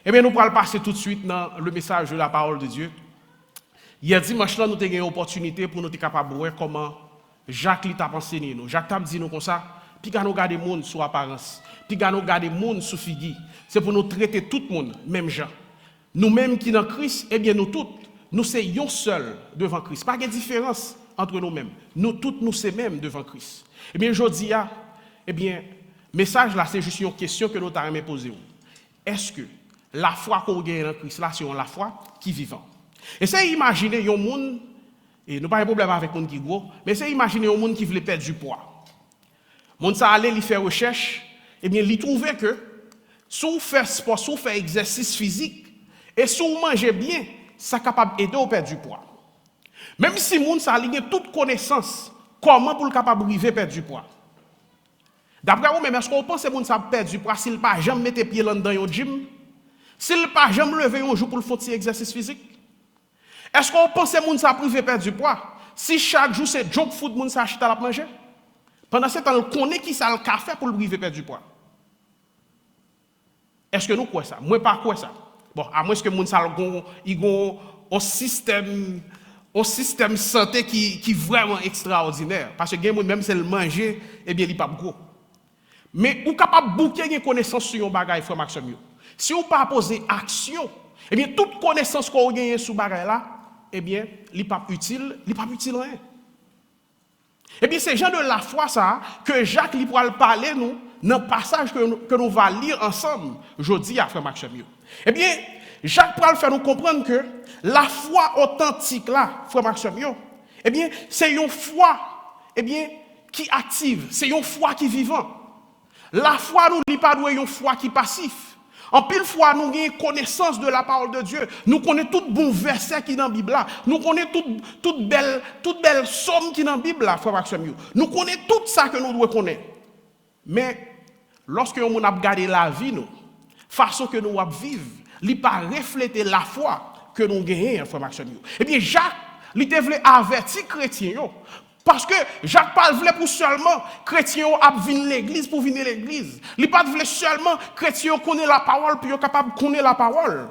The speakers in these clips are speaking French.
Eh bien, nous allons passer tout de suite dans le message de la parole de Dieu. Hier dimanche, là, nous avons eu une opportunité pour nous être capables de voir comment Jacques t'a enseigné nous. Jacques t'a dit nous comme ça, puis quand nous regardons le monde sous apparence, puis quand nous regardons le monde sous figure, c'est pour nous traiter tout le monde, même gens. Nous-mêmes qui dans Christ, eh bien, nous tous, nous sommes seuls devant Christ. Pas de différence entre nous-mêmes. Nous tous, nous sommes mêmes devant Christ. Eh bien, aujourd'hui, eh bien, message là, c'est juste une question que nous avons posée. Est-ce que la foi qu'on gagne en Christ là, c'est la foi qui est vivante? Et c'est imaginer un monde, et nous pas de problème avec le monde qui est gros, mais c'est imaginer un monde qui veut perdre du poids. Le monde ça allait, il fait recherche, et bien il trouvait que si on fait sport, si on fait exercice physique, et si on mange bien, ça est capable d'aider à perdre du poids. Même si le monde ça a toute connaissance, comment pour le capable de perdre du poids? D'après vous-même, est-ce qu'on pense que le monde ça perdre du poids s'il pas jamais mettre pied dans un gym? S'il pas jamais lever un jour pour le faire un exercice physique? Est-ce qu'on pense que le monde ça privé perdre du poids? Si chaque jour c'est junk food, le monde ça achète à la manger? Pendant ce temps, on connaît qui ça le café pour le privé perdre du poids. Est-ce que nous croyons ça? Moi pas quoi ça. Bon, à moins que le monde ça il a un système santé qui est vraiment extraordinaire parce que même c'est le manger, eh bien il pas gros. Mais ou capable bouquer une connaissance sur un bagage frère Maxime. Si on pas poser action, eh bien toute connaissance qu'on gagne sur bagage là, eh bien, il n'est pas utile rien. Eh bien, c'est genre de la foi ça que Jacques lui pourra parler nous dans le passage que nous allons lire ensemble aujourd'hui à frère Maxime. Eh bien, Jacques pourra faire nous comprendre que la foi authentique là, frère Maxime, eh bien, c'est une foi qui active, c'est une foi qui vivante. La foi nous n'est pas une foi qui passif. En pile fois, nous avons connaissance de la parole de Dieu. Nous connaissons tout bon verset qui est dans la Bible. Nous connaissons toute belle somme qui est dans la Bible, frère Maxime. Nous connaissons tout ça que nous devons connaître. Mais lorsque nous avons regardé la vie, nous, façon que nous vivons, il n'a pas reflété la foi que nous gagnons, frère Maxime. Eh bien, Jacques, il voulait avertir les chrétiens. Parce que Jacques ne voulait pour seulement chrétiens venir l'église pour venir l'église. Il ne voulait seulement chrétiens connaître la parole pour être capable de connaître la parole.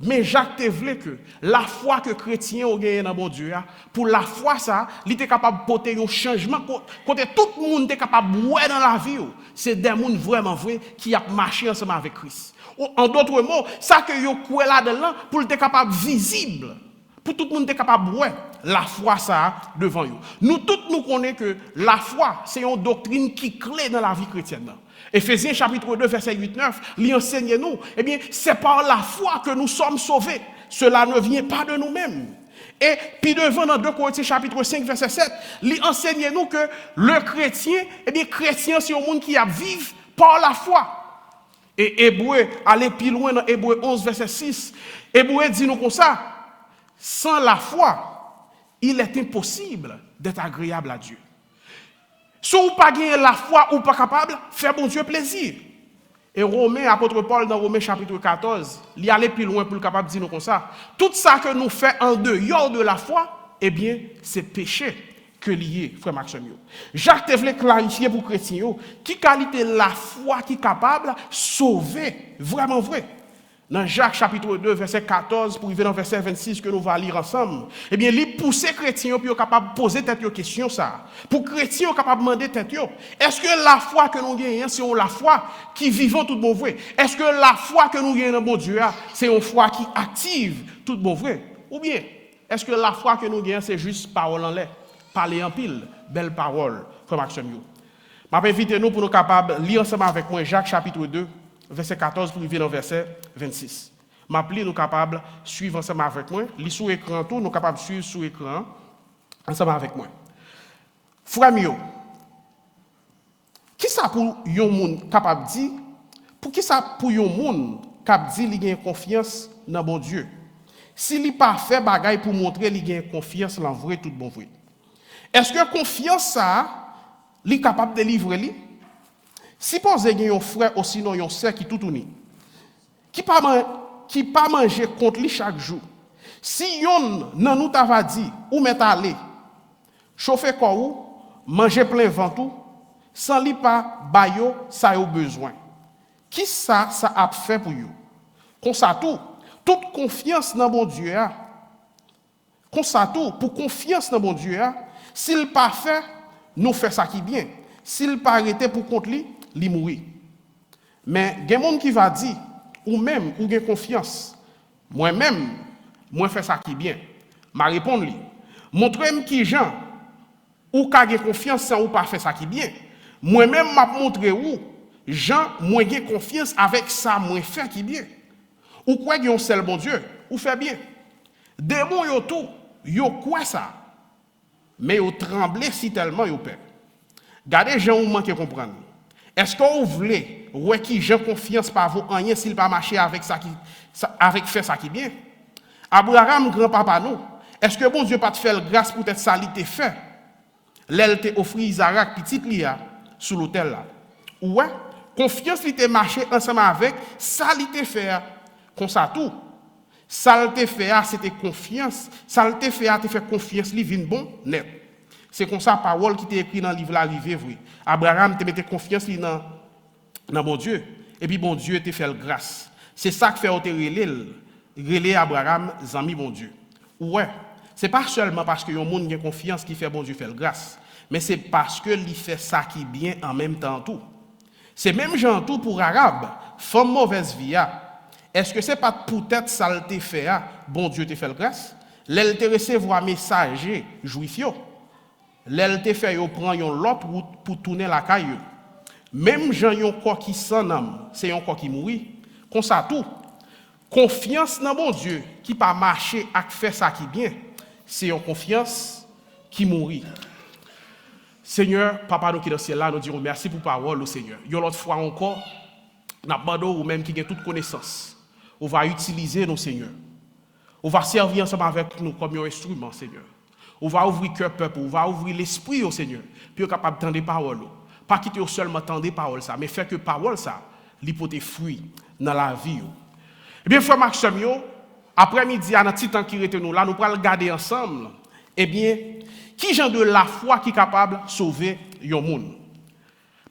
Mais Jacques voulait que la foi que chrétiens ont gagné dans mon Dieu, pour la foi ça, il était capable de porter un changement côté tout le monde est capable de voir dans la vie. C'est des gens vraiment vrais qui ont marché ensemble avec Christ. En d'autres mots, ça que vous croyez là-dedans pour être capable visible. Pour tout le monde être capable de voir la foi ça devant vous. Nous tous nous connaissons que la foi, c'est une doctrine qui est clé dans la vie chrétienne. Éphésiens chapitre 2, verset 8-9, lui enseigne nous, eh bien, c'est par la foi que nous sommes sauvés. Cela ne vient pas de nous-mêmes. Et puis devant dans 2 Corinthiens chapitre 5, verset 7, lui enseigne nous que le chrétien, eh bien, chrétien, c'est un monde qui a vivre par la foi. Et Hébreu, allez plus loin dans Hébreu 11, verset 6, Hébreu dit nous comme ça, sans la foi, il est impossible d'être agréable à Dieu. Si vous n'avez pas gagné la foi ou pas capable, faire bon Dieu plaisir. Et Romain, apôtre Paul, dans Romains chapitre 14, il allait plus loin pour le capable de dire nous comme ça. Tout ça que nous faisons en dehors de la foi, eh bien, c'est péché que lié, frère Maxime. Jacques voulait clarifier pour les chrétiens qui qualité la foi qui est capable de sauver, vraiment vrai. Dans Jacques chapitre 2, verset 14, pour arriver dans verset 26 que nous allons lire ensemble, eh bien, il pousse les chrétiens pour être capable de poser cette question ça. Pour les chrétiens capable de demander cette question. Est-ce que la foi que nous gagnons, c'est la foi qui vivant tout bon vrai? Est-ce que la foi que nous gagnons dans bon Dieu, c'est une foi qui active tout bon vrai? Ou bien, est-ce que la foi que nous gagnons, c'est juste parole en l'air, parler en pile, belle parole, comme Maxime? Je vais inviter nous pour nous capables de lire ensemble avec moi Jacques chapitre 2, verset 14 pour arriver dans verset 26. M'appeler nous capables de suivre ensemble avec moi. Lire sur écran tout, nous capables de suivre sur écran ensemble avec moi. Frère mio, qui ça pour yon monde capable dire pour qui ça pour yon monde capable dire il gagne confiance dans bon Dieu. S'il n'est pas fait bagaille pour montrer qu'il gagne confiance dans vrai tout bon vrai. Est-ce que confiance ça li capable de livrer li? Si posez un frère ou sinon un sœur qui tout uni, qui pas manger contre lui chaque jour. Si yon nan nous t'ava dit ou met aller chauffer corps ou manger plein ventre sans li pas bayo ça yo besoin. Qui ça a fait pour you? Comme ça tout, toute confiance dans bon Dieu, comme ça tout, pour confiance dans bon Dieu, s'il pas fait, nous fait ça qui bien. S'il pas arrêté pour contre lui, il mourit. Mais il y a des gens qui va dire, ou même, ou avez confiance, moi-même, moi fais ça qui bien. Ma réponse lui, montrez-moi qui gens, ou avez confiance sans ou pas faire ça qui bien. Moi-même, m'a montré où, gens, moi j'ai confiance avec ça, moi fait qui bien. Ou quoi qu'il y a un seul bon Dieu, ou fait bien. Démon yo tout, yo quoi ça? Mais yo tremblé si tellement yo peur. Gardez gens ou manquez comprendre. Est-ce que vous voulez, ouais qui j'ai confiance par vous rien s'il pas marcher avec ça qui avec faire ça qui bien? Abraham grand-papa nous, est-ce que bon Dieu pas te faire grâce pour être ça li fait? L'elle te offri Isaac petit lia sous l'autel là. Ouais, confiance li te marcher ensemble avec ça li te fait comme ça tout. Ça te fait c'était confiance, ça te fait te faire confiance li vinn bon net. C'est comme ça parole qui t'est écrit dans le livre l'arrivée vrai. Abraham te mettait confiance li dans bon Dieu et puis bon Dieu te fait grâce. C'est ça que fait au relé Abraham zami bon Dieu. Ouais, c'est pas seulement parce que yon monde a confiance qui fait bon Dieu fait grâce, mais c'est parce que il fait ça qui bien en même temps tout. C'est même gens tout pour arabe, femme mauvaise vie. Est-ce que c'est pas peut-être ça le te fait bon Dieu te fait grâce? L'elle te recevoir messager juif yo. L'elle te fait yo prend yon l'autre route pour tourner la caillou. Même gens yon corps qui sans âme, c'est yon corps qui mourit. Comme ça tout. Confiance dans bon Dieu qui pas marcher à faire ça qui bien, c'est une confiance qui mourit. Seigneur, papa nous qui est dans le ciel là, nous disons merci pour parole au Seigneur. Yon l'autre fois encore, n'a pas ou même qui a toute connaissance. On va utiliser nos Seigneur. On va servir ensemble avec nous comme un instrument, Seigneur. On va ouvrir cœur peuple, on va ouvrir l'esprit au Seigneur, puis on capable d'entendre parole. Pas quitter seulement entendre parole ça, mais faire que parole ça, l'hypothèse fruit dans la vie. Eh bien, frère Maxime, après-midi, à notre petit temps qui était nous là, nous allons regarder ensemble, eh bien, qui genre de la foi qui est capable de sauver un monde?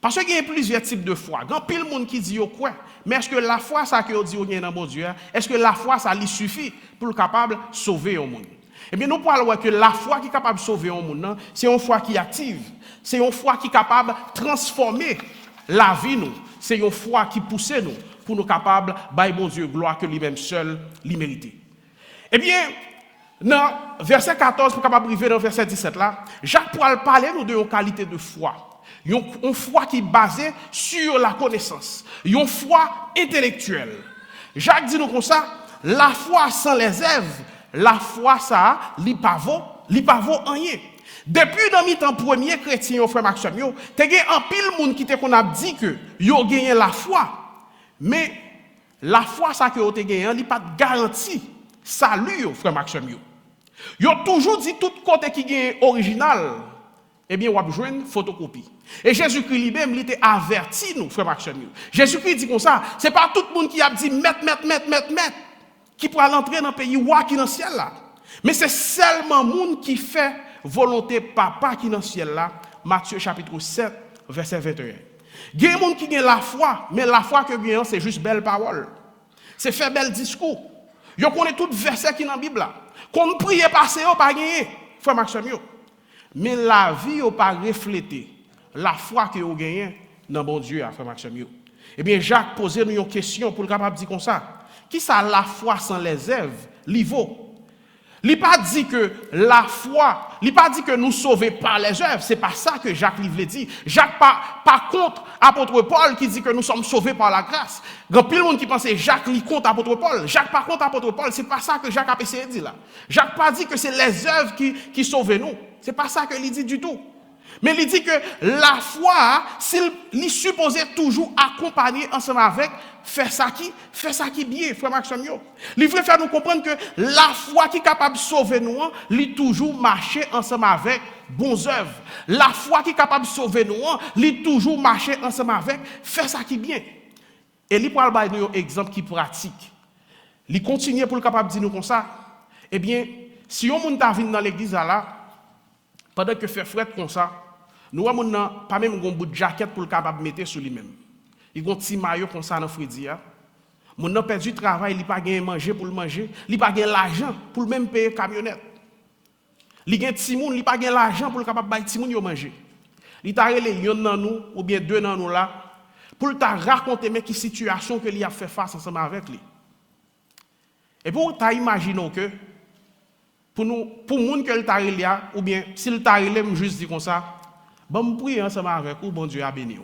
Parce qu'il y a plusieurs types de foi. Il y a pile de monde qui dit quoi? Mais est-ce que la foi, ça que dit dans bon Dieu, est-ce que la foi, ça lui suffit pour être capable de sauver un monde? Eh bien, nous parlons que la foi qui est capable de sauver un monde, c'est une foi qui est active. C'est une foi qui est capable de transformer la vie, nous. C'est une foi qui pousse nous pour nous capables de bon Dieu gloire que lui-même seul lui mérite. Eh bien, dans verset 14, pour capable arriver dans verset 17 là, Jacques pourra parler nous de une qualité de foi. Une foi qui est basée sur la connaissance. Une foi intellectuelle. Jacques dit nous comme ça, la foi sans les œuvres, la foi ça, li pas vaut rien. Depuis dans mi temps premier chrétien frère Maxime, te gen en pile monde qui te qu'on a dit que yo gagné la foi. Mais la foi ça que yo te gagné, li pas garantie salut frère Maxime. Yo toujours dit tout côté qui gagne original, eh bien on a besoin de photocopie. Et Jésus-Christ lui-même il était averti nous frère Maxime. Jésus-Christ dit comme ça, c'est pas tout le monde qui a dit mettre qui pourra l'entrer dans le pays roi qui dans le ciel là. Mais c'est seulement monde qui fait volonté papa qui dans le ciel là. Matthieu chapitre 7 verset 21. Il y a des gens qui ont la foi, mais la foi que gagnent c'est juste belle parole. C'est faire bel discours. Yo connaît tout verset qui dans la Bible là. Qu'on prie passer au pas gagner, frère Maxime. Mais la vie au pas refléter la foi que vous gagnez dans bon Dieu frère Maxime. Eh bien Jacques posait nous une question pour le capable dire comme ça. Qui ça la foi sans les œuvres, li vaut? Il pas dit que la foi, il pas dit que nous sauvons par les œuvres, c'est pas ça que Jacques voulait dire. Jacques pas contre apôtre Paul qui dit que nous sommes sauvés par la grâce. Grand pile monde qui pensait Jacques li contre apôtre Paul. Jacques pas contre apôtre Paul, c'est pas ça que Jacques a essayé de dire là. Jacques pas dit que c'est les œuvres qui sauvent nous. C'est pas ça qu'il dit du tout. Mais il dit que la foi, s'il est supposé toujours accompagner ensemble avec, faire ça qui bien, frère Maxime. Il veut faire nous comprendre que la foi qui est capable de sauver nous, il toujours marcher ensemble avec bonnes œuvres. La foi qui est capable de sauver nous, il toujours marcher ensemble avec, faire ça qui bien. Et il pourra nous un exemple qui pratique. Il continue pour le capable de dire nous comme ça. Eh bien, si on monte dans l'église là, pendant que fait frère comme ça, nous avons pas même un bout de jaquette pour le capable mettre sur lui-même. Il a un petit maillot comme ça dans Fridi. Mon n'a perdu travail, il pas gagné manger pour le manger, il pas gagné l'argent pour le même payer camionnette. Il gagne Timoun, il pas gagné l'argent pour le capable bailler Timoun yo manger. Il t'a relé yon nan nous ou bien deux nan nous là pour t'a raconter mais qui situation que il a fait face ensemble avec lui. Et pour t'a imaginer que pour moun que t'a relé ou bien s'il t'a relé me juste dit comme ça, bon me prier ensemble avec ou bon Dieu a béni.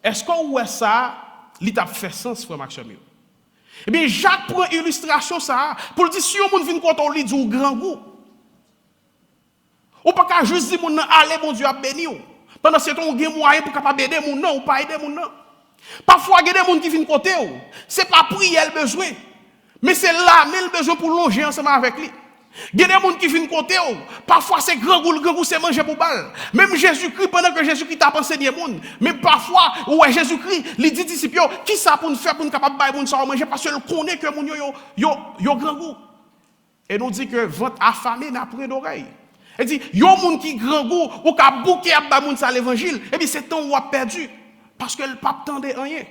Est-ce qu'on voit ça, il t'a fait sens, frère Maxime? Eh bien, Jacques prend illustration ça pour dire si on vient contre on lit du grand goût. Ou pas qu'à juste dire mon allez bon Dieu a béni. Pendant ce temps on gagne moyen pour capable aider mon non ou pas aider mon non. Parfois il y a des gens qui viennent côté ou, c'est pas prier le besoin, mais c'est là mais le besoin pour longer ensemble avec lui. Il y a des gens qui viennent côté ou, parfois c'est grand goût c'est manger pour balle. Même Jésus-Christ pendant que Jésus-Christ t'a enseigné monde, mais parfois ouais Jésus-Christ il dit disciples qui ça pour nous faire pour nous capable bailler moun ça manger parce qu'il connaît que moun yo grand goût. Et nous dit que ventre affamé n'a près d'oreille. Il dit yo moun qui grand goût ou ka bouquer à moun ça l'évangile, et bien c'est temps où a perdu parce que le pape tendait rien.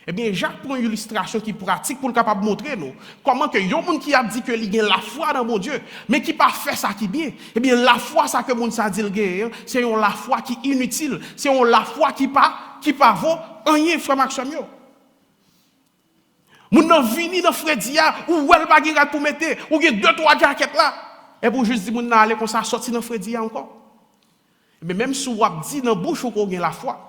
Eh bien, Jacques prend une illustration qui est pratique pour le capable montrer nous comment que yon moun qui a dit que il y a la foi dans mon Dieu, mais qui pas fait ça qui bien. Eh bien, la foi ça que moun ça dit le gain, c'est la foi qui inutile, c'est la foi qui pas vaut rien frère Maxime yo. Moun nan vini dans Fredia ou elle pas gagner pour mettre ou gen 2-3 jaquettes là et pour juste dire moun nan aller comme ça sortir dans Fredia encore. Mais même si vous dit dans bouche ou qu'on gagne la foi.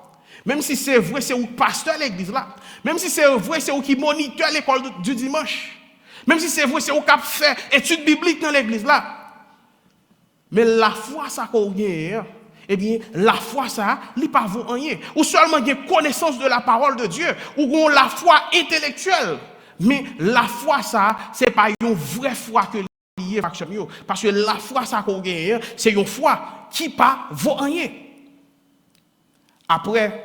Même si c'est vrai, c'est où pasteur l'église là. Même si c'est vrai, c'est où qui moniteur l'école du dimanche. Même si c'est vrai, c'est où qui fait études bibliques dans l'église là. Mais la foi, ça qu'on gagne, eh bien, la foi, ça, il n'y a pas rien. Ou seulement une connaissance de la parole de Dieu. Ou la foi intellectuelle. Mais la foi, ça, ce n'est pas une vraie foi que lié parce que la foi, ça qu'on gagne, c'est une foi qui pas vaut rien. Après,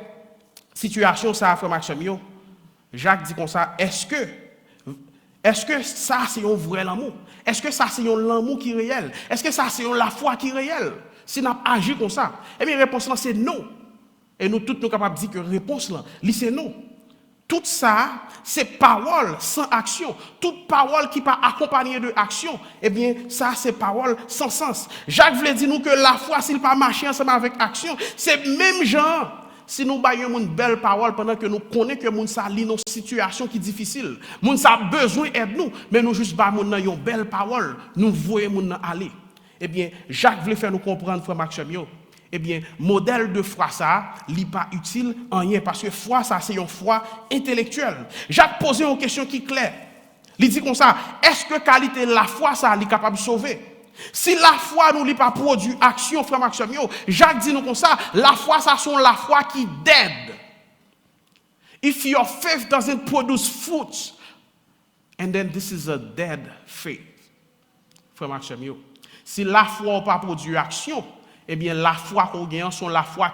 situation ça frère Maxime, Jacques dit comme ça, est-ce que ça c'est un vrai amour? Est-ce que ça c'est un amour qui est réel? Est-ce que ça c'est la foi qui est réelle? Si nous agissons comme ça, eh bien réponse là c'est non. Et nous tous nous capables de dire que réponse là, c'est non. Tout ça, c'est parole sans action. Toute parole qui pas accompagnée de action, eh bien, ça, c'est parole sans sens. Jacques voulait dire nous que la foi, s'il pas marcher ensemble avec action, c'est même genre. Si nous baillons une belle parole pendant que nous connaissons que nous sommes dans une situation qui est difficile, nous avons besoin d'aide nous, mais nous juste baillons une belle parole, nous voyons nous aller. Eh bien, Jacques voulait faire nous comprendre, frère Maxime. Eh bien, modèle de foi, ça, n'est pas utile en rien, parce que foi, ça, c'est une foi intellectuelle. Jacques posait une question qui est claire. Il dit comme ça, est-ce que qualité de la foi, ça, est capable de sauver? Si la foi nous n'a pas produit action, frère Maxime, Jacques dit nous comme ça, la foi, ça, sont la foi qui dead. If your faith doesn't produce fruits, and then this is a dead faith. Frère Maxime, si la foi n'a pas produit action, eh bien, la foi qu'on gagne, sont la foi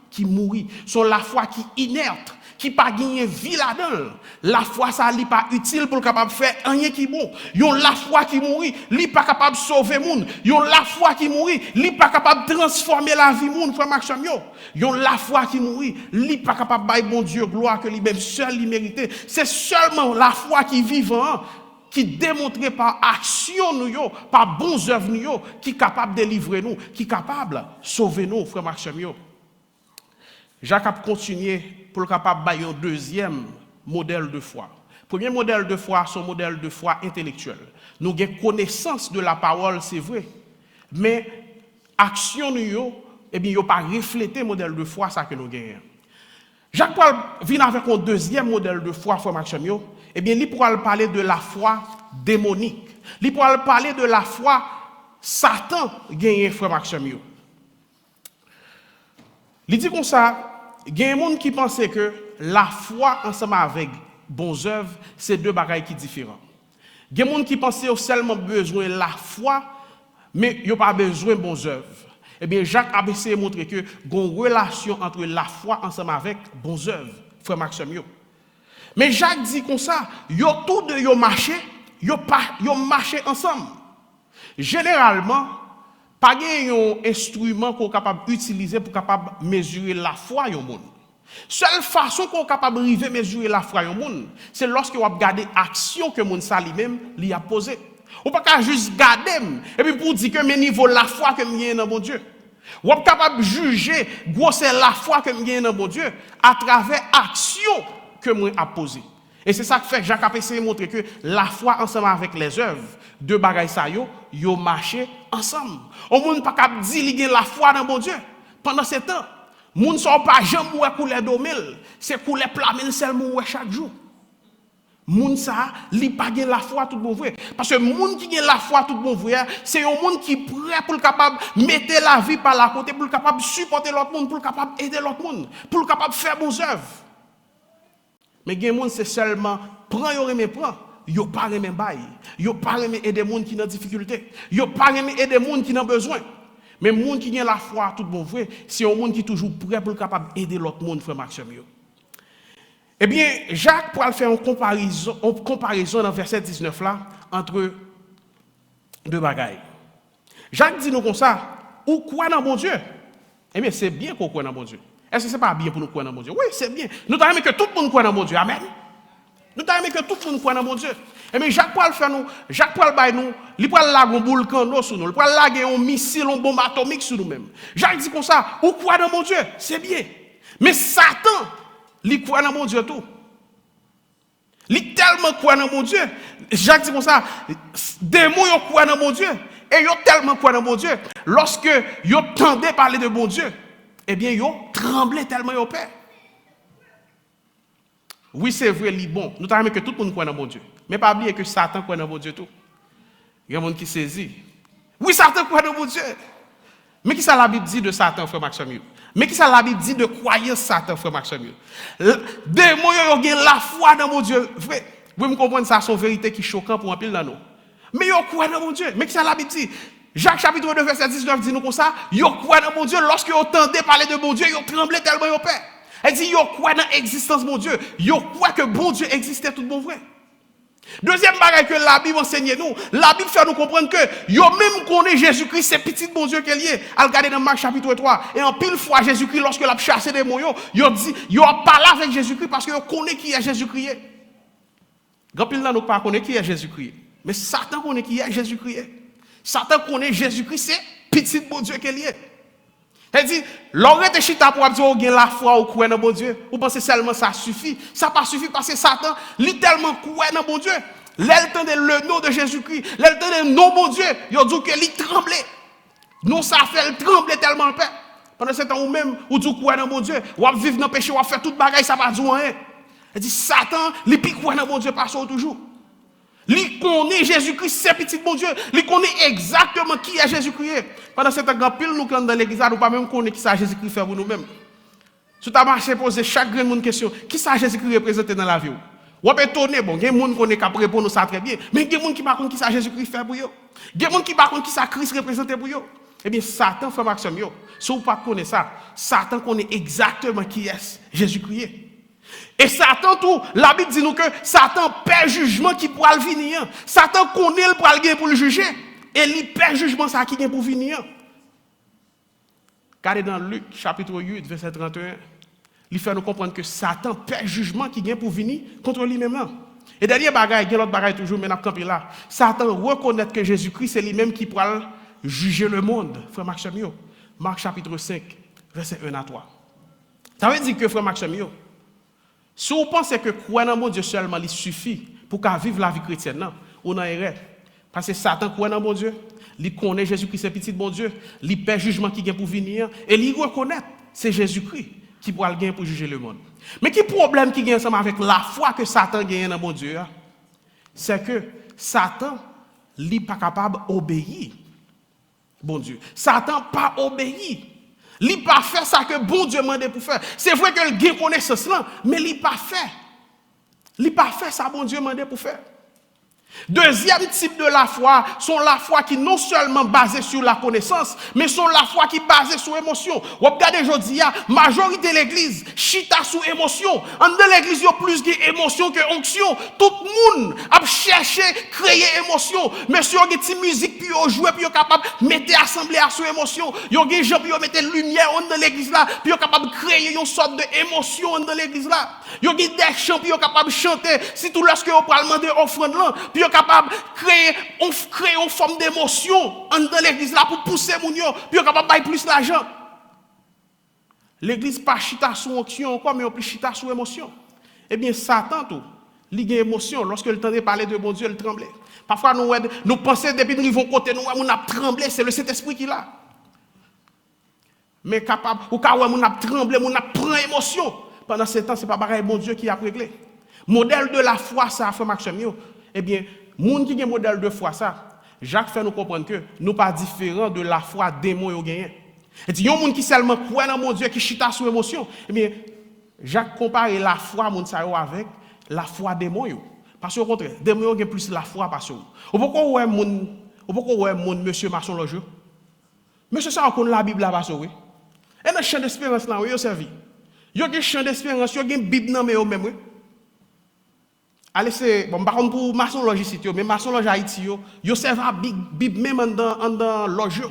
qui mourit, sont la foi qui inerte, qui pas gagné vie là-dedans. La foi, ça n'est pas utile pour capable faire rien qui bon. Yon la foi qui mourit, n'est pas capable de sauver monde. Yon la foi qui mourit, n'est pas capable de transformer la vie monde, frère Maxime. Yon la foi qui mourit, n'est pas capable de bailler bon Dieu gloire que lui-même seul lui mérite. C'est seulement la foi qui vivant, qui démontré par action nous, par bons œuvres nous, qui est capable de délivrer nous, qui est capable de sauver nous, frère Maxime. Jacques a continué pour le capable de un deuxième modèle de foi. Premier modèle de foi, c'est un modèle de foi intellectuel. Nous avons connaissance de la parole, c'est vrai, mais action nous, eh bien, il n'y a pas reflété le modèle de foi ça que nous avons. Jacques Paul vient avec un deuxième modèle de foi, frère Maxime. Eh bien, il pourra parler de la foi démonique. Il pourra parler de la foi Satan gagné, frère Maxime. Il dit comme ça, il y a des gens qui pensent que la foi ensemble avec bonnes œuvres, c'est deux bagailles qui sont différents. Il y a des gens qui pensent qu'ils ont seulement besoin de la foi, mais ils n'ont pas besoin de bonnes œuvres. Eh bien, Jacques a essayé de montrer qu'il y a une relation entre la foi ensemble avec bonnes œuvres, frère Maxime. Mais Jacques dit comme ça, ils ont tous deux marché, ils ont marché ensemble. Généralement, pas un instrument qu'on est capable d'utiliser pour capable mesurer la foi au monde. Seule façon qu'on est capable de arriver à mesurer la foi au monde, c'est lorsque on regarde l'action que mon ça lui-même lui a posée. On peut pas juste garder et puis pour dire que mes niveau la foi que j'ai dans mon Dieu. On est capable de juger c'est la foi que j'ai dans mon Dieu à travers l'action que moi a posée. Et c'est ça que fait Jacques a essayé de montrer que la foi ensemble avec les œuvres, deux bagailles ça yo marché ensemble. On monde pas capable dire qu'il y a la foi dans mon Dieu pendant ce temps. Moun sont pas jamais mourir couler domil, c'est couler plamel seulement mourir chaque jour. Moun ça, li pas gen la foi tout bon vrai parce que moun qui gen la foi tout bon vrai, c'est un monde qui prêt pour capable mettre la vie par la côté pour capable supporter l'autre monde, pour capable aider l'autre monde, pour capable faire bonnes œuvres. Mais gen monde c'est seulement prend yo remet prend, yo pas remet bail, yo pas remet aider monde qui dans difficulté, yo pas remet aider monde qui dans besoin. Mais les gens qui ont la foi, tout bon vrai, c'est un monde qui est toujours prêt pour capable aider l'autre monde, frère Maxime. Eh bien, Jacques pourra faire une comparaison dans verset 19 là, entre deux bagailles. Jacques dit nous comme ça, ou quoi dans mon Dieu? Eh bien, c'est bien qu'on croit dans mon Dieu. Est-ce que ce n'est pas bien pour nous croire dans mon Dieu? Oui, c'est bien. Nous t'aimons que tout le monde croit dans mon Dieu. Amen. Nous t'aimons que tout le monde croit dans mon Dieu. Et bien, Jacques pourra faire nous, Jacques pourra bailler nous, il pourra laguer un volcan sur nous, il pourra laguer un missile, une bombe atomique sur nous-mêmes. Jacques dit comme ça, ou croit dans mon Dieu? C'est bien. Mais Satan, il croit dans mon Dieu tout. Il tellement croit dans mon Dieu. Jacques dit comme ça, démons croient dans mon Dieu. Et ils tellement croient dans mon Dieu. Lorsque ils entendaient parler de mon Dieu, eh bien, ils tremblaient tellement ils peur. Oui, c'est vrai, il est bon. Nous savons que tout le monde croit dans mon Dieu. Mais pas oublier que Satan croit dans mon Dieu tout. Il y a des gens qui saisit. Oui, Satan croit dans mon Dieu. Mais qui ça la Bible dit de Satan, frère Maxime? Mais qui ça la Bible dit de croyance Satan, frère Maxime? Démons ont la foi dans mon Dieu. Frère, vous me comprenez ça, c'est une vérité qui est choquante pour un pile dans nous. Mais ils croient dans mon Dieu. Mais qui ça la Bible dit? Jacques chapitre 2, verset 19 dit nous comme ça. Ils croient dans mon Dieu. Lorsque ils entendaient parler de mon Dieu, ils tremblaient tellement ils ont peur. Elle dit, yo croit dans l'existence de mon Dieu. Yo croit que bon Dieu existait tout bon vrai. Deuxième bagage que la Bible enseigne nous, la Bible fait nous comprendre que yo même connaît Jésus-Christ, c'est petit bon Dieu qu'elle est. Elle regarde dans Marc chapitre 3. Et en pile fois, Jésus-Christ, lorsque il a chassé des démons, yo dit, yo a parlé avec Jésus-Christ parce que yo connaît qui est Jésus-Christ. Grand pile là, nous pas connaît qui est Jésus-Christ. Mais Satan connaît qui est Jésus-Christ. Satan connaît Jésus-Christ, c'est petit bon Dieu qu'elle est. Elle dit, l'aurait de chita pour dire, oh, la foi au croire dans bon Dieu. Vous pensez seulement ça suffit? Ça pas suffit parce que Satan, littéralement, croit dans bon Dieu. L'entendait le nom de Jésus-Christ, l'entendait le nom de bon Dieu. Il a dit qu'il tremblait. Non, ça fait trembler tellement peur. Pendant ce temps, ou même, ou dit croire dans bon Dieu, ou vivre dans le péché, ou faire toute bagaille, ça va dire rien. Elle dit, Satan, il croit dans bon Dieu, pas toujours. Il connaît Jésus-Christ, c'est petit bon Dieu. Il connaît exactement qui est Jésus-Christ. Pendant ce temps, pile nous dans l'église, nous pas même connaître qui ça Jésus-Christ fait pour nous-mêmes. Si tu as marché poser chaque grande question, qui ça Jésus-Christ représente dans la vie? Ou peut étonner, bon, il y a des gens qui connaissent qui répondre ça très bien, mais il y a des gens qui ne savent pas qui ça Jésus-Christ fait pour eux. Il y a des gens qui ne savent pas qui ça Christ représente pour eux. Eh bien, Satan fait Maxime, si vous ne connaissez pas ça, Satan connaît exactement qui est Jésus-Christ. Et Satan, tout, la Bible dit nous que Satan perd jugement qui pourra le venir. Satan connaît le pour le pour le juger. Et il perd jugement ça qui vient pour venir. Regardez dans Luc, chapitre 8, verset 31. Il fait nous comprendre que Satan perd jugement qui vient pour venir contre lui-même. Et dernier bagaille, il y a l'autre bagaille toujours, mais n'a pas là. Satan reconnaît que Jésus-Christ, c'est lui-même qui pourra juger le monde. Frère Maxime, Marc chapitre 5, verset 1 à 3. Ça veut dire que, frère Maxime, si vous pensez que croire dans mon Dieu seulement, il suffit pour qu'à vivre la vie chrétienne, non, on a erreur. Parce que Satan croit dans mon Dieu, il connaît Jésus-Christ, c'est petit bon Dieu, il perd jugement qui vient pour venir, et il reconnaît c'est Jésus-Christ qui pourra le gagner pour juger le monde. Mais quel problème qui vient ensemble avec la foi que Satan gagne dans mon Dieu, c'est que Satan n'est pas capable d'obéir. Bon Dieu. Satan pas obéi. Il n'a pas fait ça que bon Dieu m'a demandé pour faire. C'est vrai que le gain connaissance là, mais il n'a pas fait. Il n'a pas fait ça bon Dieu m'a demandé pour faire. Deuxième type de la foi sont la foi qui non seulement basée sur la connaissance, mais sont la foi qui basée sur l'émotion. Vous regardez aujourd'hui, la majorité de l'église chita sous émotion. En de l'église, il y a plus d'émotion que onction. Tout le monde a cherché créer émotion. Mais si on a des petites musiques, puis on joue, puis on est capable de mettre l'assemblée sur émotion. Il y a des gens, puis on mettre lumière dans l'église là, puis on est capable de créer une sorte d'émotion dans l'église là. Il y a des chants, puis on est capable de chanter. Si tout lorsque on parle demander offrande là, puis capable de créer une forme d'émotion dans l'église là pour pousser mon yo, puis capable de plus l'argent. L'église pas chita sous onction encore, mais on plus chita sous émotion. Eh bien, Satan tout, il a une émotion. Lorsque le temps de parler de bon Dieu, il tremblait. Parfois, nous pensons depuis nous vivons côté nous, on a tremblé, c'est le Saint-Esprit qui l'a. Mais capable, ou quand on a tremblé, on a pris émotion. Pendant ce temps, ce n'est pas pareil, bon Dieu qui a réglé. Modèle de la foi, ça a fait Maxime. Eh bien, moun qui a un modèle de foi ça, Jacques fait nous comprendre que nous pas différents de la foi démon yo gagné. Et dit yon moun qui seulement croit dans mon Dieu qui chita sous émotion. Eh bien, Jacques compare la foi moun sa yo avec la foi démon yo. Parce qu'au contraire, démon yo gen plus la foi parce que. Ou pourquoi ouais moun monsieur Masson Loge? Monsieur ça on connaît la Bible là parce que oui. Et dans champ d'espérance là yo servi. Yo gen champ d'espérance, yo gen Bible nan mais yo même oui. Allez, c'est bon, par contre, pour maçon loge ici, mais maçon loge Haïti, yo servent à Bible même dans loge.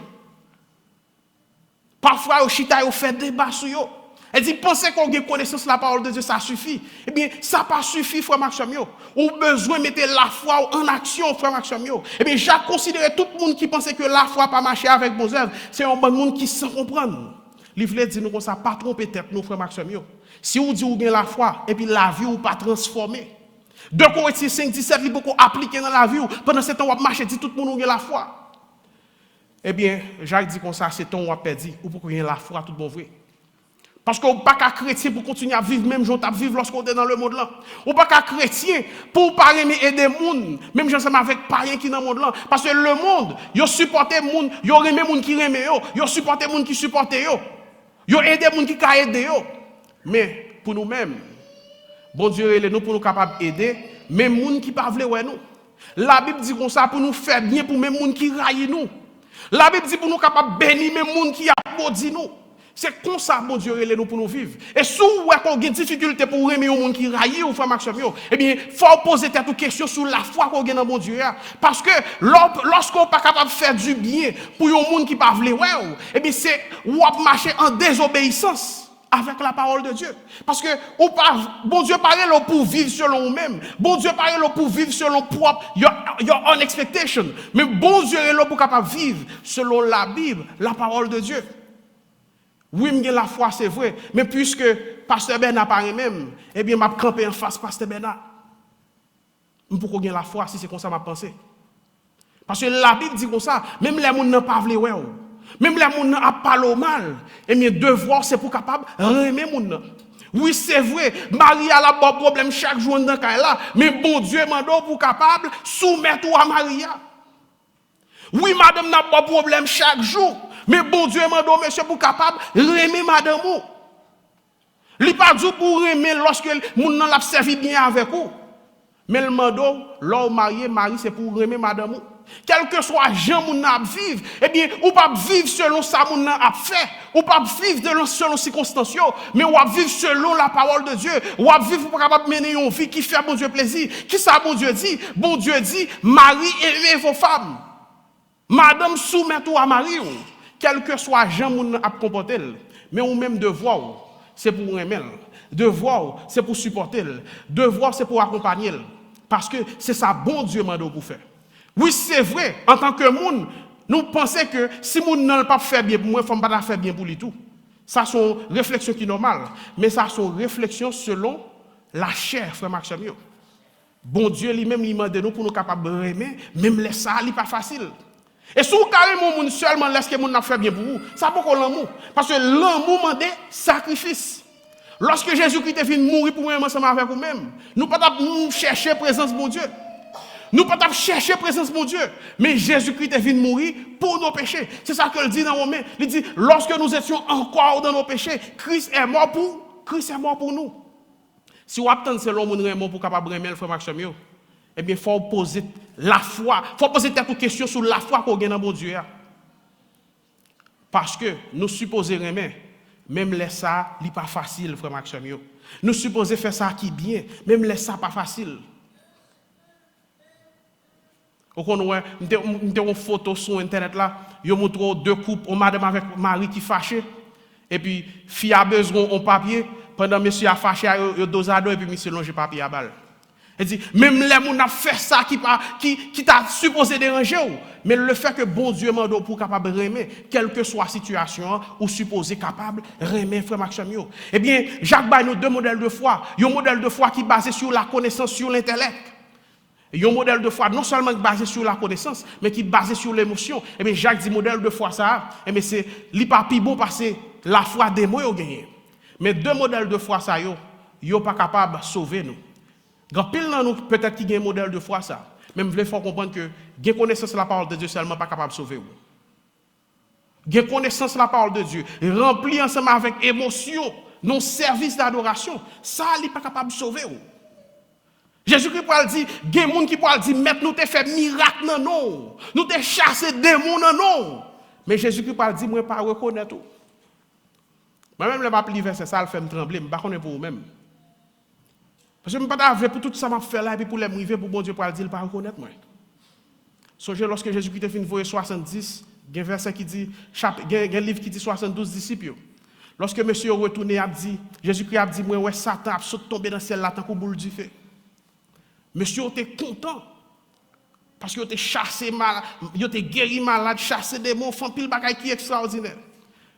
Parfois, au chita, yo fait débat sur yo. Elle dit, pensez qu'on a connaissance de la parole de Dieu, ça suffit. Eh bien, ça pas suffit, frère Maxime. Ou besoin de mettre la foi en action, frère Maxime. Eh bien, j'ai considéré tout le monde qui pensait que la foi pas marcher avec bon œuvres, c'est un bon monde qui sans comprendre. Livre dit nous comme ça, pas tromper tête, nous, frère Maxime. Si vous dites que vous avez la foi, et puis la vie ou pas transformée. 2 Corinthiens 5, 17, il faut appliquer dans la vie. Pendant ce temps, on va marcher, dit tout le monde a la foi. Eh bien, Jacques dit comme ça, c'est ton on va perdre. Ou pour qu'il y ait la foi, tout bon vrai. Parce qu'on n'est pas qu'à chrétien pour continuer à vivre même jour, à vivre lorsqu'on est dans le monde là. On n'est pas qu'à chrétien pour pas aimer aider le monde, même ensemble avec païens qui sont dans le monde là. Parce que le monde, ils supportent le monde, ils aiment les gens qui aiment, ils supportent les gens qui supportent, ils aident les gens qui aident. Mais pour nous-mêmes, bon Dieu, il est nous pour nous capables d'aider, même les gens qui ne peuvent pas nous. La Bible dit comme ça pour nous faire bien pour même les gens qui raillent nous. La Bible dit pour nous capables de bénir même les gens qui applaudissent nous. C'est comme ça, bon Dieu, il est nous pour nous vivre. Et si vous avez des difficultés pour aimer les gens qui raillent ou frère Maxime, eh bien, il faut poser des questions sur la foi qu'on a dans bon Dieu. Parce que lorsqu'on n'est pas capable de faire du bien pour les gens qui ne peuvent pas, eh bien, c'est ou marcher en désobéissance avec la parole de Dieu. Parce que bon Dieu parle pour vivre selon vous-même. Bon Dieu parle pour vivre selon your own expectation. Mais bon Dieu est là pour capable vivre selon la Bible, la parole de Dieu. Oui, j'ai la foi, c'est vrai. Mais puisque Pasteur Bernard paraît même, eh bien, je camper en face Pasteur Bernard. Pourquoi j'ai la foi si c'est comme ça ma pensée? Parce que la Bible dit comme ça, même les gens n'ont pas voulu. Même les gens n'ont pas parlé mal. Eh bien, devoir, c'est pour capable aimer les gens. Oui, c'est vrai. Marie a la bon problème chaque jour dans le cas là. Mais bon Dieu m'a donné pour capable soumettre à Maria. Oui, madame n'a pas de problème chaque jour. Mais bon Dieu m'a donné, monsieur, pour capable aimer madame. Il n'est pas dit pour aimer lorsque mon n'a l'a servi bien avec vous. Mais le m'a donné, l'homme marié, Marie, c'est pour aimer madame. Quel que soit Jean moun a vivre, eh bien, ou pas vivre selon ça moun a fait, ou pas vivre selon circonstances, mais ou vivre selon la parole de Dieu, ou vivre pour capable mener une vie qui fait bon Dieu plaisir. Qui ça bon Dieu dit? Bon Dieu dit, Marie aimez vos femmes. Madame soumettez à Marie, quel que soit Jean moun a comporté, mais ou même devoir, c'est pour aimer, devoir, c'est pour supporter, devoir, c'est pour accompagner, parce que c'est ça bon Dieu m'a donné pour faire. Oui, c'est vrai, en tant que monde, nous pensons que si moun n'a pas fait bien pour moi, il ne faut pas faire bien pour lui tout. Ça, c'est une réflexion qui est normale, mais ça, c'est une réflexion selon la chair, frère Maxime. Bon Dieu lui-même, il m'a donné nous pour nous capables d'aimer, même les ça, ce n'est pas facile. Et si vous carrément moun seulement laisse que moun n'a fait bien pour vous, ça pas qu'on l'amour. Parce que l'amour demande sacrifice. Lorsque Jésus-Christ est venu mourir pour nous ensemble avec vous-même, nous ne pouvons pas chercher la présence de mon Dieu. Nous ne pouvons pas chercher la présence de mon Dieu. Mais Jésus-Christ est venu mourir pour nos péchés. C'est ça qu'il dit dans Romains. Il dit, lorsque nous étions encore dans nos péchés, Christ est mort pour nous. Si vous attendez selon mon remords pour capable remettre le frère Maxime, eh bien, il faut poser la foi. Il faut poser quelques questions sur la foi qu'on a dans bon Dieu. Parce que nous supposons aimer, même les ça, ce n'est pas facile, frère Maxime. Nous supposons faire ça qui bien, même les ça, pas facile. Nous avons une photo sur Internet là, ils montrent deux couples, une madame avec mari qui fâché, et puis fille a besoin d'un papier, pendant monsieur a fâché, il a dos à dos, et puis monsieur longe papier à balle. Elle dit, même les gens ont fait ça qui t'a supposé déranger, mais le fait que bon Dieu m'a donné pour capable de remettre, quelle que soit la situation, ou supposé capable de remettre, frère Maxime. Eh bien, Jacques Bay nous deux modèles de foi. Il y a un modèle de foi qui est basé sur la connaissance, sur l'intellect. Il y a un modèle de foi non seulement basé sur la connaissance, mais qui est basé sur l'émotion. Eh bien, Jacques dit modèle de foi ça, eh bien, c'est l'hypapi bon parce que la foi des mots gagné. Mais deux modèles de foi ça, yo pas capable de sauver nous. Grand pile dans nous peut-être qui a un modèle de foi ça. Même il faut comprendre que la connaissance de la parole de Dieu seulement pas capable de sauver vous. La connaissance de la parole de Dieu rempli ensemble avec émotion, non service d'adoration, ça n'est pas capable de sauver vous. Jésus-Christ peut dire, il y a des gens qui peuvent dire, maintenant nous t'ai fait miracle non, nous t'ai chassé démons non. Mais Jésus-Christ peut dire, moi pas reconnaître tout. Moi-même le pape verset ça le fait me trembler, je ne sais pas pour vous-même. Parce que je ne peux pas faire pour tout ça m'a fait là et puis pour les arriver pour bon Dieu pour dire pas reconnaître moi. Songez lorsque Jésus-Christ a fait une voie 70, il y a un verset qui dit il y a un livre qui dit 72 disciples. Lorsque monsieur retourné a dit Jésus-Christ a dit moi ouais Satan a sauté tomber dans le ciel là tant qu'on boule du feu. Monsieur était content parce qu'il était chassé mal, il était guéri malade, chassé démons, font pile bagaille qui est extraordinaire.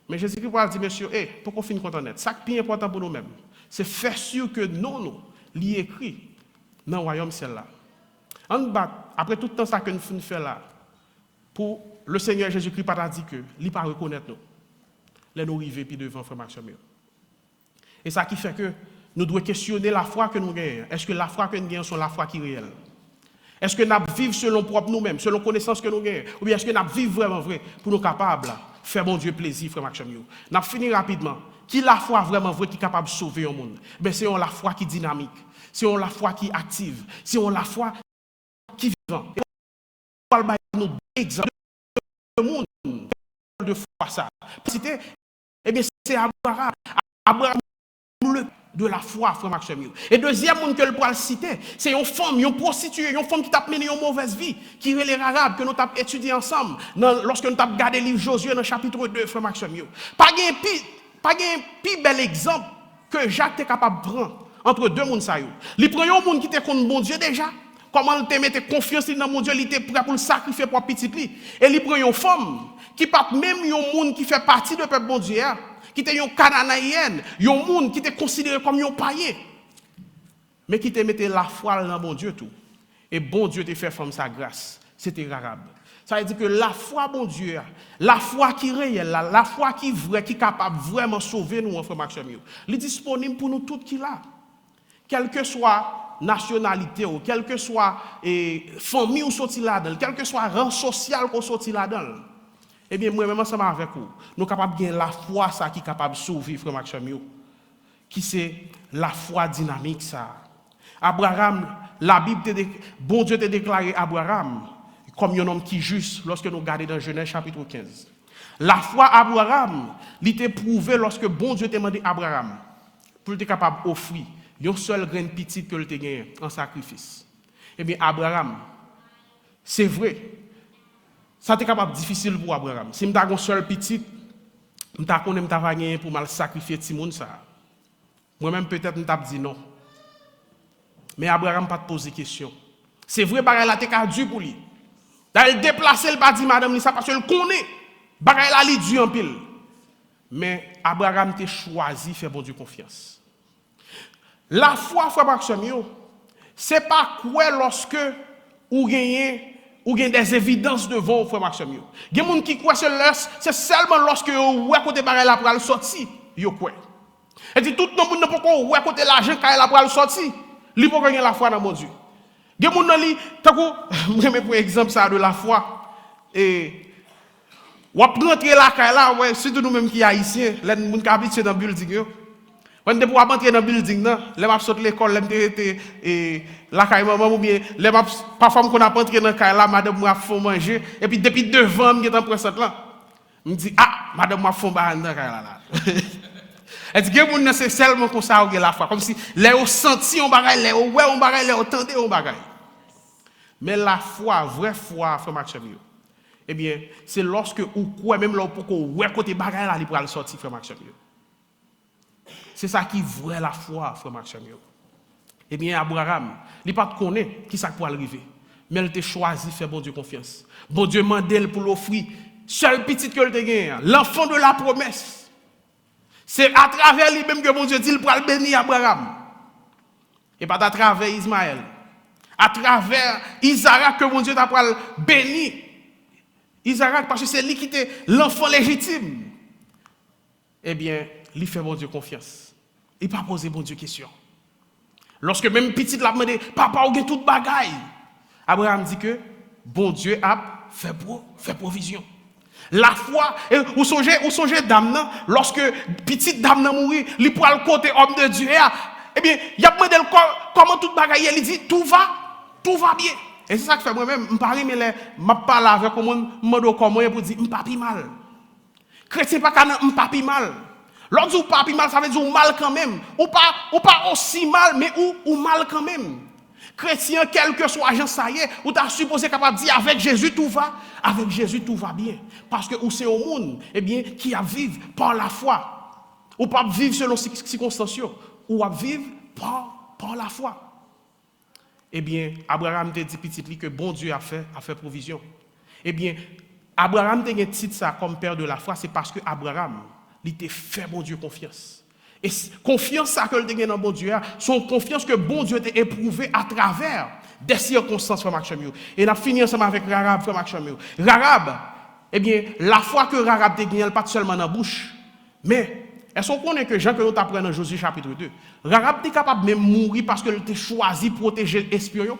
Mais Jésus-Christ a dit monsieur, pour qu'on finisse content net. Ça qui est important pour nous-mêmes, c'est faire sûr que nous li écrit dans le royaume ciel là. Après tout le temps ça que nous faisons là, pour le Seigneur Jésus-Christ pas dit que il pas reconnaître nous. Là nous arriver puis devant frère Maxime. Et ça qui fait que nous devons questionner la foi que nous gagnons. Est-ce que la foi que nous gagnons sont la foi qui est réelle? Est-ce que nous vivons selon propre nous-mêmes, selon connaissance que nous gagnons? Ou bien est-ce que nous vivons vraiment vrai pour nous capables de faire bon Dieu plaisir, frère Maxime? Nous finissons rapidement. Qui est la foi vraiment vraie qui est capable de sauver le monde? Ben, c'est la foi qui est dynamique, c'est la foi qui est active, c'est la foi qui est vivante. Et on va nous exemple de monde de foi ça. Eh bien, c'est Abraham. Abraham de la foi, frère Maxime. Et deuxième monde que le pourra citer, c'est une femme, une prostituée, une femme qui t'a mené une mauvaise vie, qui est les Arabes, que nous avons étudié ensemble, lorsque nous avons regardé le livre Josué dans le chapitre 2, frère Maxime. Pas un plus bel exemple que Jacques est capable de prendre entre deux mondes. Il prend un monde qui était contre mon Dieu déjà. Comment il te mette confiance dans mon Dieu, il était prêt pour le sacrifier pour petit lui. Et il prend une femme qui pas même un monde qui fait partie de peuple bon Dieu, qui était une cananéenne, un monde qui était considéré comme un païen. Mais qui te mettait la foi dans bon Dieu tout. Et bon Dieu te fait femme sa grâce. C'était arabe. Ça veut dire que la foi, bon Dieu, la foi qui est réelle, la foi qui est vraie, qui est capable de vraiment sauver nous, frère Maxime, elle est disponible pour nous toutes qui là. Quelle que soit nationalité, ou quelle que soit famille ou sorti là-dedans, quel que soit rang social qu'on sorti là-dedans. Eh bien, moi-même, ensemble avec vous, nous sommes capables de gagner la foi ça, qui est capable de sauver, frère Maxime, qui c'est la foi dynamique. Ça. Abraham, la Bible, bon Dieu t'a déclaré Abraham comme un homme qui est juste lorsque nous regardons dans Genèse chapitre 15. La foi Abraham, il était prouvé lorsque bon Dieu t'a demandé à Abraham pour être capable d'offrir une seule graine petite que tu as gagné en sacrifice. Eh bien, Abraham, c'est vrai, ça était capable difficile pour Abraham. Si je suis une seule petite, je vais gagner pour mal sacrifier tout le monde. Moi-même, peut-être, je vais dire non. Mais Abraham n'a pas posé de question. C'est vrai, il a été dur pour lui. Il déplacer le pas dit madame ça parce qu'il connaît. Bagay la li dur en pile. Mais Abraham a choisi de faire bon Dieu confiance. La foi, frère Maxime, c'est pas quoi lorsque ou gagnez des évidences devant frère Maxime. Il y a des gens qui croient c'est seulement lorsque ou côté bagay la pral sorti, yo croit. Et dit tout le monde ne peut pas ou côté l'argent quand la pral sorti, li peut gagner la foi dans mon Dieu. Il y a des gens qui je pour exemple ça de la foi et ou rentrer là là ouais surtout nous même qui haïtiens, les gens qui habitent dans building yo. On ne peut pas entrer dans le building, non? Les m'a sauté l'école, les la caille maman ou bien les m'a parfois qu'on a pas entré dans la caille là, madame m'a fait manger et puis depuis devant me en présent là. Me dit madame m'a fait dans la caille là. Elle dit que moun c'est seulement comme ça ou la foi comme si les ont senti on bagaille, les ouais on bagaille, les entendé on bagaille. Mais la foi, vraie foi, frère Maxime, eh bien, c'est lorsque ou quoi même là pour qu'on ouais côté bagaille là, il pourra le sortir frère Maxime. C'est ça qui vraie la foi, frère Maxime. Eh bien, Abraham, il pas connaît qui ça pour arriver. Mais il t'a choisi de faire bon Dieu confiance. Bon Dieu mandé pour l'offrir seul petit que il te gagne, l'enfant de la promesse. C'est à travers lui-même que bon Dieu dit il pourra bénir Abraham. Et pas à travers Ismaël. À travers Isaac que mon Dieu t'a béni. Isaac parce que c'est lui qui était l'enfant légitime. Eh bien, il fait bon Dieu confiance. Il pas poser bon Dieu question. Lorsque même petit l'a demandé, papa ou toute bagaille. Abraham dit que bon Dieu a fait provision. La foi, ou songez dame lorsque petite dame n'a mouru, il pour le côté homme de Dieu. Eh bien, il a demandé comment toute bagaille, il dit tout va bien. Et c'est ça que fait moi-même, je parle mais je parle avec comment me comment pour dire pas mal. Chrétien pas pas mal. Lorsque vous pas mal, ça veut dire mal quand même. Ou pas aussi mal, mais ou mal quand même. Chrétien, quel que soit agent, ça y est, ou t'as supposé capable de dire avec Jésus tout va, avec Jésus tout va bien. Parce que ou c'est au monde, eh bien, qui a vivre par la foi. Ou pas vivre selon circonstances, ou à vivre par la foi. Eh bien, Abraham te dit petit que bon Dieu a fait provision. Eh bien, Abraham te dit titre ça comme père de la foi, c'est parce que Abraham il t'a fait bon Dieu confiance. Et confiance ça que le dans bon Dieu, son confiance que bon Dieu t'a éprouvé à travers des circonstances frère Maxime. Et on a fini ensemble avec Rahab frère Maxime. Rahab, eh bien, la foi que Rahab t'a gagné pas seulement dans la bouche, mais est-ce qu'on connaît que Jean que nous t'apprend dans Josué chapitre 2, Rahab était capable même mourir parce qu'elle était choisi protéger espion.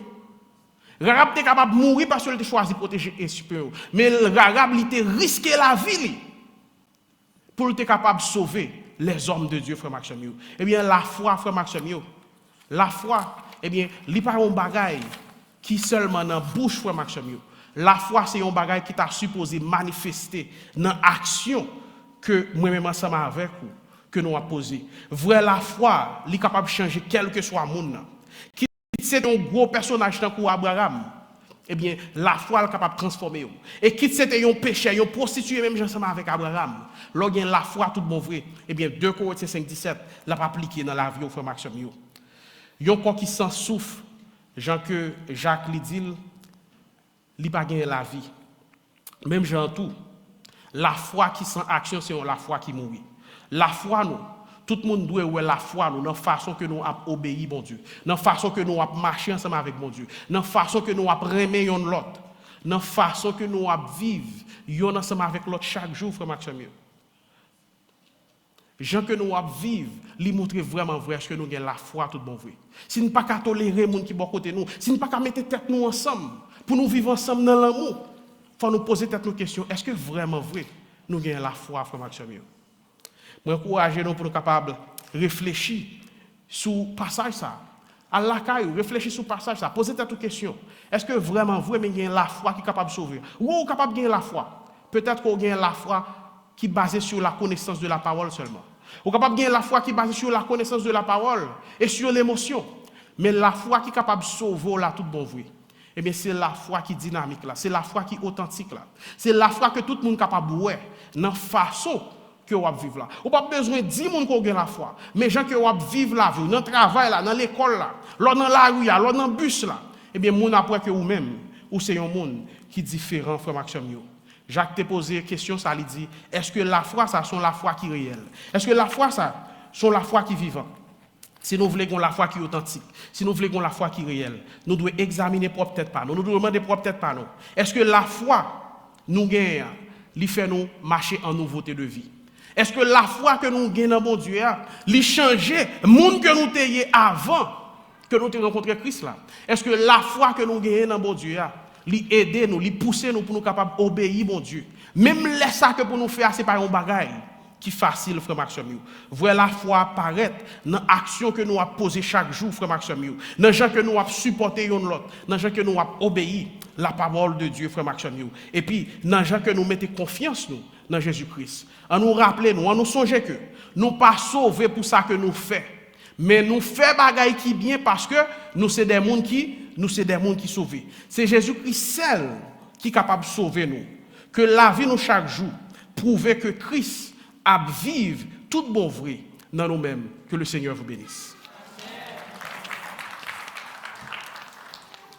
Rahab était capable de mourir parce qu'elle était choisi protéger espion. Mais Rahab il était risqué la vie pour être capable de sauver les hommes de Dieu, frère Maxime. Eh bien, la foi, frère Maxime, la foi, eh bien, il n'y a pas un bagage qui seulement dans la bouche, frère Maxime. La foi, c'est un bagage qui t'a supposé manifester dans l'action que moi-même ensemble avec vous, que nous avons posé. Vrai, la foi, il est capable de changer quel que soit le monde. Qui c'est un gros personnage tant qu'Abraham. Eh bien, la foi est capable de transformer. Et quitte c'était un péché, un prostitué même ensemble avec Abraham. Lorsqu'il y a la foi tout bon vrai, eh bien 2 Corinthiens 5:17 l'a pas appliqué dans la vie au frère Maxime. Il y a encore qui s'en souffre, Jean que Jacques lui dit, il n'a pas gagné la vie. Même Jean tout, la foi qui sans action, c'est la foi qui mourit. La foi nous, tout le monde doit avoir la foi nous, dans la façon que nous avons obéi bon Dieu, dans la façon que nous avons marché ensemble avec bon Dieu, dans la façon que nous avons aimé l'autre, dans la façon que nous avons vivre ensemble avec l'autre chaque jour, frère Maxime. Gens que nous avons vivre, lui montrer vraiment vrai, est-ce que nous avons la foi tout bon vrai. Si nous ne pouvons pas tolérer les gens qui sont à côté de nous, si nous ne pouvons pas mettre tête nous ensemble, pour nous vivre ensemble dans l'amour, il faut nous poser tête nos questions, est-ce que vraiment vrai, nous avons la foi, frère Maxime? Je encourage nous pour nous capables de réfléchir sur le passage ça. À la caille, réfléchir sur le passage ça. Posez tête aux questions. Est-ce que vraiment vous avez la foi qui est capable de sauver? Ou vous êtes capable de gagner la foi? Peut-être que vous avez la foi qui est basée sur la connaissance de la parole seulement. Vous êtes capable de gagner la foi qui est basée sur la connaissance de la parole et sur l'émotion. Mais la foi qui est capable de sauver là tout bon vrai. Eh bien, c'est la foi qui est dynamique là. C'est la foi qui est authentique là. C'est la foi que tout le monde est capable de voir dans la façon que vous vivez là. Vous n'avez pas besoin de 10 personnes qui ont la foi. Mais les gens qui vivent la vie, dans le travail, là, dans l'école, là, dans la rue, là, dans le bus, là, eh bien, vous n'avez que vous-même, ou c'est un monde qui est différent, frère Maxime. Jacques t'a posé une question, ça lui dit, est-ce que la foi, ça, sont la foi qui est réelle? Est-ce que la foi, ça, sont la foi qui est vivante? Si nous voulons la foi qui est authentique, si nous voulons la foi qui est réelle, nous devons examiner propre tête par nous, nous devons demander propre tête par nous. Est-ce que la foi, nous gagnons, lui fait nous marcher en nouveauté de vie? Est-ce que la foi que nous gagnons dans mon Dieu, lui changer le monde que nous ayons avant que nous ayons rencontré Christ là? Est-ce que la foi que nous gagnons dans mon Dieu, lui aider nous, lui pousser nous pour nous capables d'obéir mon Dieu? Même ça que pour nous faire, c'est pas un bagage qui facile, frère Maxime. Voir la foi apparaître dans l'action que nous avons posée chaque jour, frère Maxime. Dans les gens que nous avons supporté l'autre, dans les gens que nous avons obéi la parole de Dieu, frère Maxime. Et puis, dans les gens que nous mettons confiance nous, dans Jésus-Christ. En nous rappeler, nous, en nous songer que nous pas sauvés pour ça que nous faisons. Mais nous faisons bagaille qui bien parce que nous sommes des mondes qui sauvent. C'est Jésus-Christ seul qui est capable de sauver nous. Que la vie nous chaque jour prouve que Christ a vive tout bon vrai dans nous-mêmes. Que le Seigneur vous bénisse.